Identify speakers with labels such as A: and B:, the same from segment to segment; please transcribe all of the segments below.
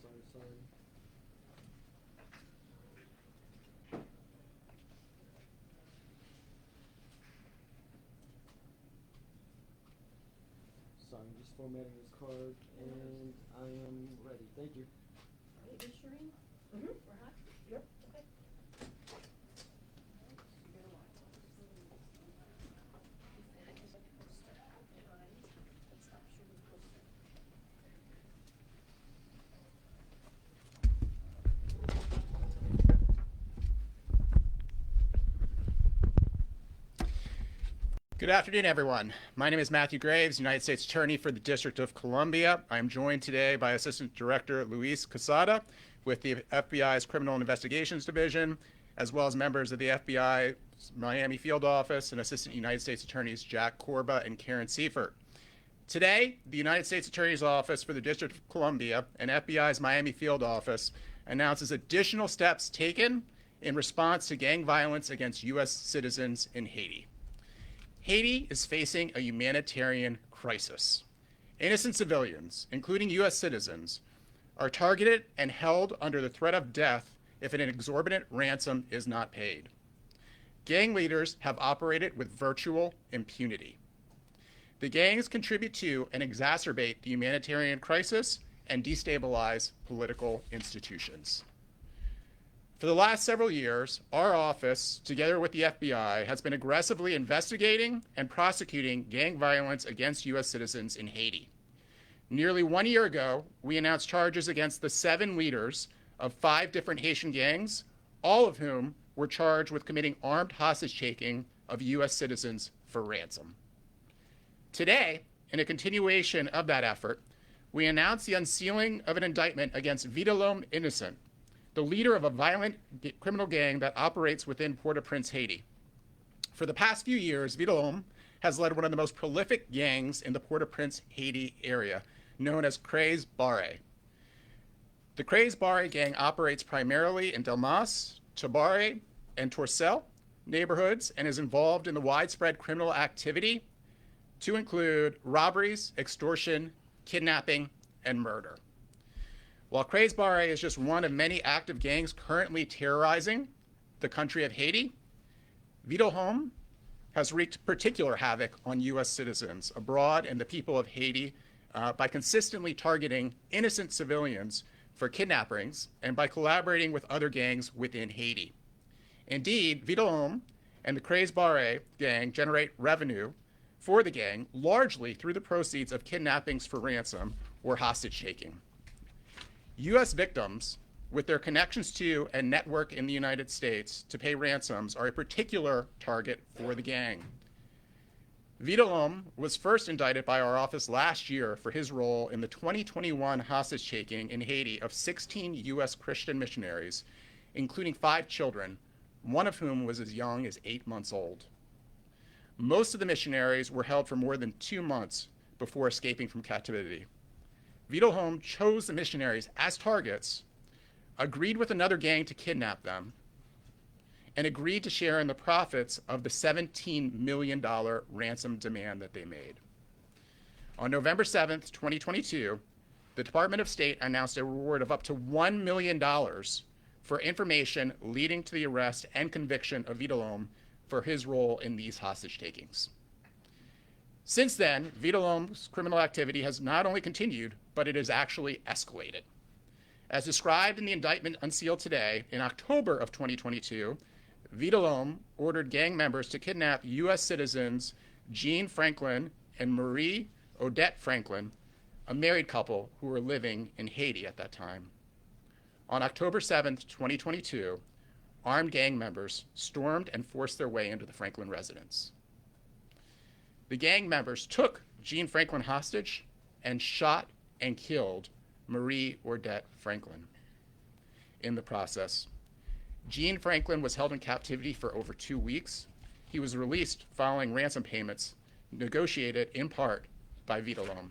A: Sorry. Sorry, I'm just formatting this card, and I am ready. Thank you.
B: All right, Ms. Shireen? We're hot?
C: Yep.
B: Okay. You're gonna want to. Stop shooting poster.
D: Good afternoon, everyone. My name is Matthew Graves, United States Attorney for the District of Columbia. I am joined today by Assistant Director Luis Quesada with the FBI's Criminal Investigations Division, as well as members of the FBI's Miami Field Office and Assistant United States Attorneys Jack Corba and Karen Seifert. Today, the United States Attorney's Office for the District of Columbia and FBI's Miami Field Office announces additional steps taken in response to gang violence against U.S. citizens in Haiti. Haiti is facing a humanitarian crisis. Innocent civilians, including U.S. citizens, are targeted and held under the threat of death if an exorbitant ransom is not paid. Gang leaders have operated with virtual impunity. The gangs contribute to and exacerbate the humanitarian crisis and destabilize political institutions. For the last several years, our office, together with the FBI, has been aggressively investigating and prosecuting gang violence against U.S. citizens in Haiti. Nearly 1 year ago, we announced charges against the 7 leaders of 5 different Haitian gangs, all of whom were charged with committing armed hostage-taking of U.S. citizens for ransom. Today, in a continuation of that effort, we announced the unsealing of an indictment against Vidalome Innocent, the leader of a violent criminal gang that operates within Port-au-Prince, Haiti. For the past few years, Vidalome has led one of the most prolific gangs in the Port-au-Prince, Haiti area, known as Crez Barre. The Crez Barre gang operates primarily in Delmas, Tabare, and Torcel neighborhoods and is involved in the widespread criminal activity to include robberies, extortion, kidnapping, and murder. While Crez Barre is just one of many active gangs currently terrorizing the country of Haiti, Vidalome has wreaked particular havoc on U.S. citizens abroad and the people of Haiti by consistently targeting innocent civilians for kidnappings and by collaborating with other gangs within Haiti. Indeed, Vidalome and the Crez Barre gang generate revenue for the gang largely through the proceeds of kidnappings for ransom or hostage-taking. U.S. victims, with their connections to and network in the United States to pay ransoms, are a particular target for the gang. Vidalome was first indicted by our office last year for his role in the 2021 hostage-taking in Haiti of 16 U.S. Christian missionaries, including 5 children, one of whom was as young as 8 months old. Most of the missionaries were held for more than 2 months before escaping from captivity. Vidalome chose the missionaries as targets, agreed with another gang to kidnap them, and agreed to share in the profits of the $17 million ransom demand that they made. On November 7th, 2022, the Department of State announced a reward of up to $1 million for information leading to the arrest and conviction of Vidalome for his role in these hostage takings. Since then, Vidalome's criminal activity has not only continued, but it has actually escalated. As described in the indictment unsealed today, in October of 2022, Vidalome ordered gang members to kidnap U.S. citizens Jean Franklin and Marie Odette Franklin, a married couple who were living in Haiti at that time. On October 7th, 2022, armed gang members stormed and forced their way into the Franklin residence. The gang members took Jean Franklin hostage and shot and killed Marie Odette Franklin. In the process, Jean Franklin was held in captivity for over 2 weeks. He was released following ransom payments negotiated in part by Vidalome.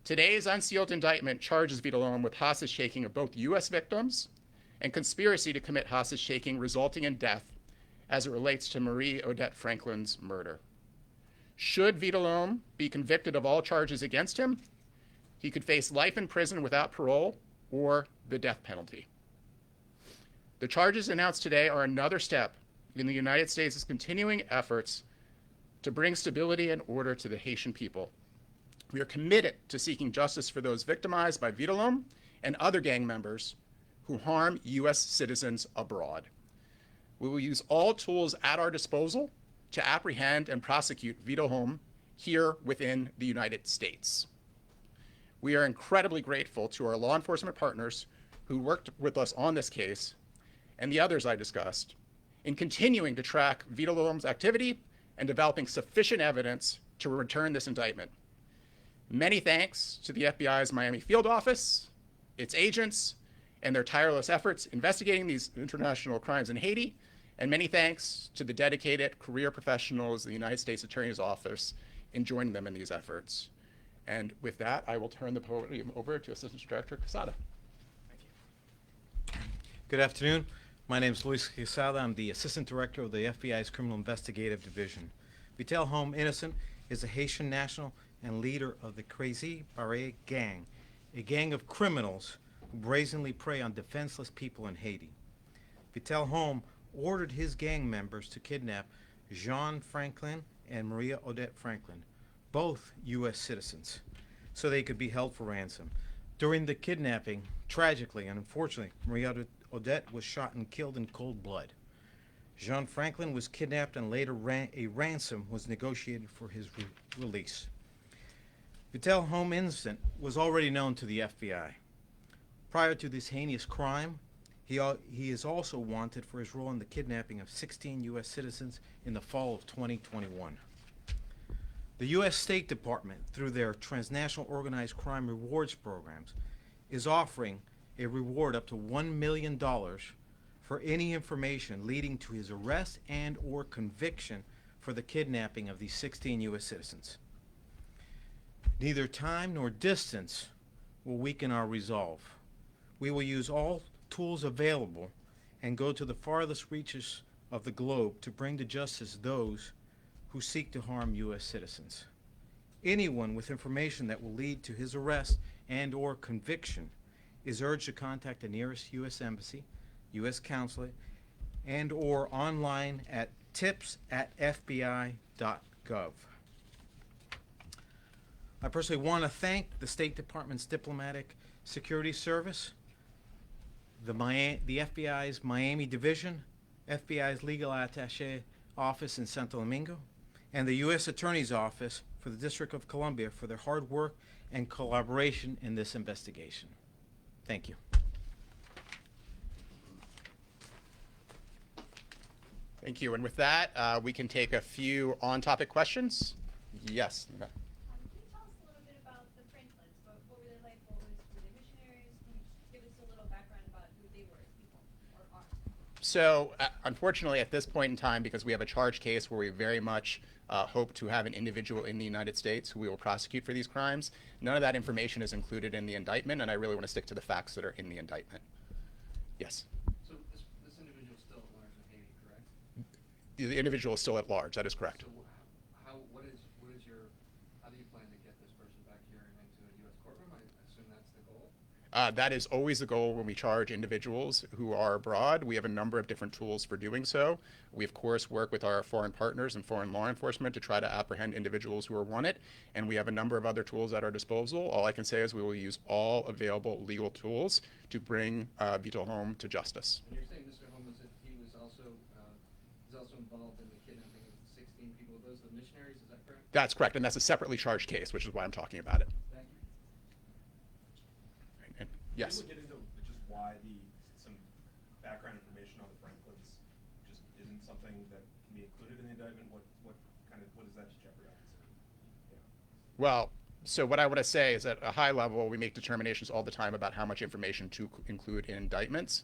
D: Today's unsealed indictment charges Vidalome with hostage-taking of both U.S. victims and conspiracy to commit hostage-taking resulting in death as it relates to Marie Odette Franklin's murder. Should Vidalome be convicted of all charges against him, He could face life in prison without parole or the death penalty. The charges announced today are another step in the United States' continuing efforts to bring stability and order to the Haitian people. We are committed to seeking justice for those victimized by Vidalom and other gang members who harm U.S. citizens abroad. We will use all tools at our disposal to apprehend and prosecute Vidalom here within the United States. We are incredibly grateful to our law enforcement partners who worked with us on this case and the others I discussed in continuing to track Vidalom's activity and developing sufficient evidence to return this indictment. Many thanks to the FBI's Miami field office, its agents, and their tireless efforts investigating these international crimes in Haiti, and many thanks to the dedicated career professionals of the United States Attorney's Office in joining them in these efforts. And with that, I will turn the podium over to Assistant Director Quesada.
C: Thank you. Good afternoon. My name is Luis Quesada. I'm the Assistant Director of the FBI's Criminal Investigative Division. Vital Home Innocent is a Haitian national and leader of the Crazy Barret gang, a gang of criminals who brazenly prey on defenseless people in Haiti. Vital Home ordered his gang members to kidnap Jean Franklin and Maria Odette Franklin, both U.S. citizens, so they could be held for ransom. During the kidnapping, tragically and unfortunately, Maria Odette was shot and killed in cold blood. Jean Franklin was kidnapped and later a ransom was negotiated for his release. Vital Home Innocent was already known to the FBI. Prior to this heinous crime, he is also wanted for his role in the kidnapping of 16 U.S. citizens in the fall of 2021. The U.S. State Department, through their transnational organized crime rewards programs, is offering a reward up to $1 million for any information leading to his arrest and or conviction for the kidnapping of these 16 U.S. citizens. Neither time nor distance will weaken our resolve. We will use all tools available and go to the farthest reaches of the globe to bring to justice those who seek to harm U.S. citizens. Anyone with information that will lead to his arrest and or conviction is urged to contact the nearest U.S. Embassy, U.S. Consulate, and or online at tips@fbi.gov. I personally want to thank the State Department's Diplomatic Security Service, the FBI's Miami Division, FBI's Legal Attaché Office in Santo Domingo, and the U.S. Attorney's Office for the District of Columbia for their hard work and collaboration in this investigation. Thank you.
D: Thank you. And with that, we can take a few on-topic questions. Yes.
B: Can you tell us a little bit about the Franklins? What were they like? Were they missionaries? Can you just give us a little background about who they were as people, or are?
D: So, unfortunately, at this point in time, because we have a charge case where we very much hope to have an individual in the United States who we will prosecute for these crimes, none of that information is included in the indictment, and I really want to stick to the facts that are in the indictment. Yes?
E: So this individual is still at large in Haiti, correct?
D: The individual is still at large. That is correct.
E: So how do you plan to get this person back here and into a U.S. courtroom? I assume that's the goal?
D: That is always the goal when we charge individuals who are abroad. We have a number of different tools for doing so. We, of course, work with our foreign partners and foreign law enforcement to try to apprehend individuals who are wanted, and we have a number of other tools at our disposal. All I can say is we will use all available legal tools to bring Vital Home to justice.
E: And you're saying Mr. Holmes that he was also involved in the kidnapping of 16 people. Those are the missionaries, is that correct?
D: That's correct, and that's a separately charged case, which is why I'm talking about it.
E: Thank you.
D: And, yes.
F: Can you get into just why some background information on the Franklins just isn't something that can be included in the indictment? What does that jeopardize? Yeah.
D: Well, so what I want to say is at a high level, we make determinations all the time about how much information to include in indictments.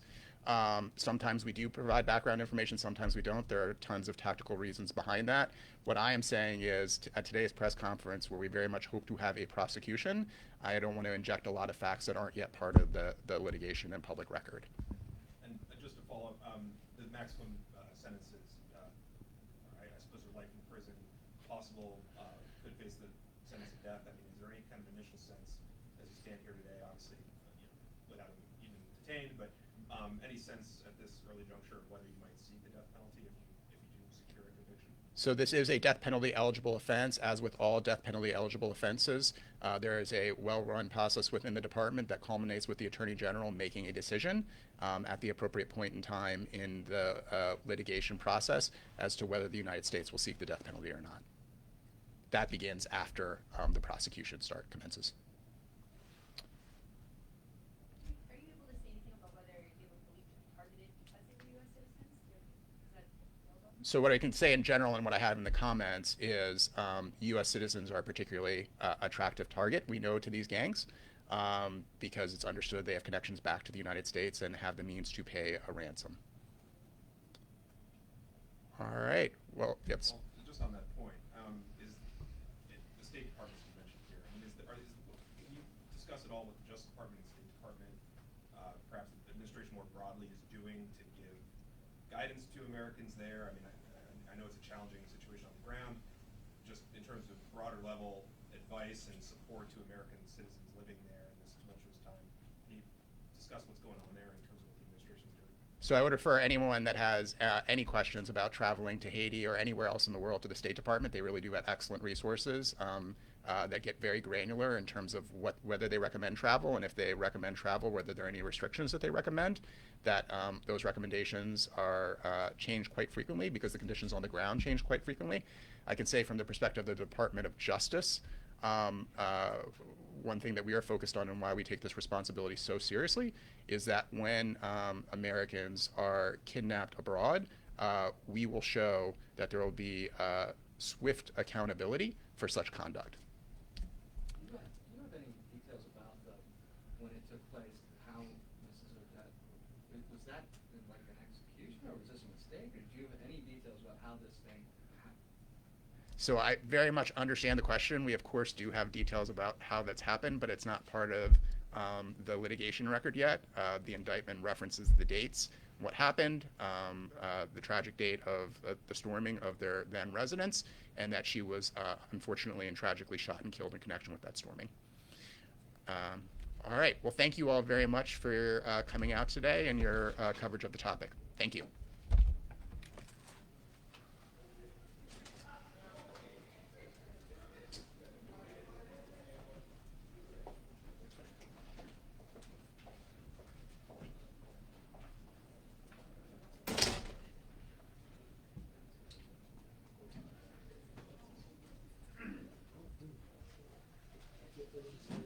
D: Sometimes we do provide background information, sometimes we don't. There are tons of tactical reasons behind that. What I am saying is at today's press conference, where we very much hope to have a prosecution, I don't want to inject a lot of facts that aren't yet part of the litigation and public record.
F: And just to follow up, the maximum sentences, I suppose, are life in prison, possible, could face the sentence of death. I mean, is there any kind of initial sense as you detained, but any sense at this early juncture of whether you might seek the death penalty if you do secure a conviction?
D: So this is a death penalty eligible offense. As with all death penalty eligible offenses, there is a well-run process within the department that culminates with the Attorney General making a decision at the appropriate point in time in the litigation process as to whether the United States will seek the death penalty or not. That begins after the prosecution commences.
B: Are you able to say anything about whether they were believed to be targeted because they were U.S. citizens? Is that available?
D: So what I can say in general and what I have in the comments is U.S. citizens are a particularly attractive target, we know, to these gangs because it's understood they have connections back to the United States and have the means to pay a ransom. All right. Well, yep.
F: Well, just on that point, the State Department's been mentioned here. I mean, can you discuss at all what the Justice Department and State Department, perhaps the administration more broadly, is doing to give guidance to Americans there? I mean, I know it's a challenging situation on the ground. Just in terms of broader level advice and support to American citizens living there in this tumultuous time, can you discuss what's going on there in terms of what the administration is doing?
D: So I would refer anyone that has any questions about traveling to Haiti or anywhere else in the world to the State Department. They really do have excellent resources that get very granular in terms of whether they recommend travel, and if they recommend travel, whether there are any restrictions that they recommend. That those recommendations are changed quite frequently because the conditions on the ground change quite frequently. I can say from the perspective of the Department of Justice, one thing that we are focused on and why we take this responsibility so seriously is that when Americans are kidnapped abroad, we will show that there will be swift accountability for such conduct.
E: Do you have any details about when it took place, how Mrs. Odette, was that like an execution or was this a mistake? Or do you have any details about how this thing happened?
D: So I very much understand the question. We, of course, do have details about how that's happened, but it's not part of the litigation record yet. The indictment references the dates, what happened, the tragic date of the storming of their then residence, and that she was unfortunately and tragically shot and killed in connection with that storming. All right. Well, thank you all very much for coming out today and your coverage of the topic. Thank you.
A: Get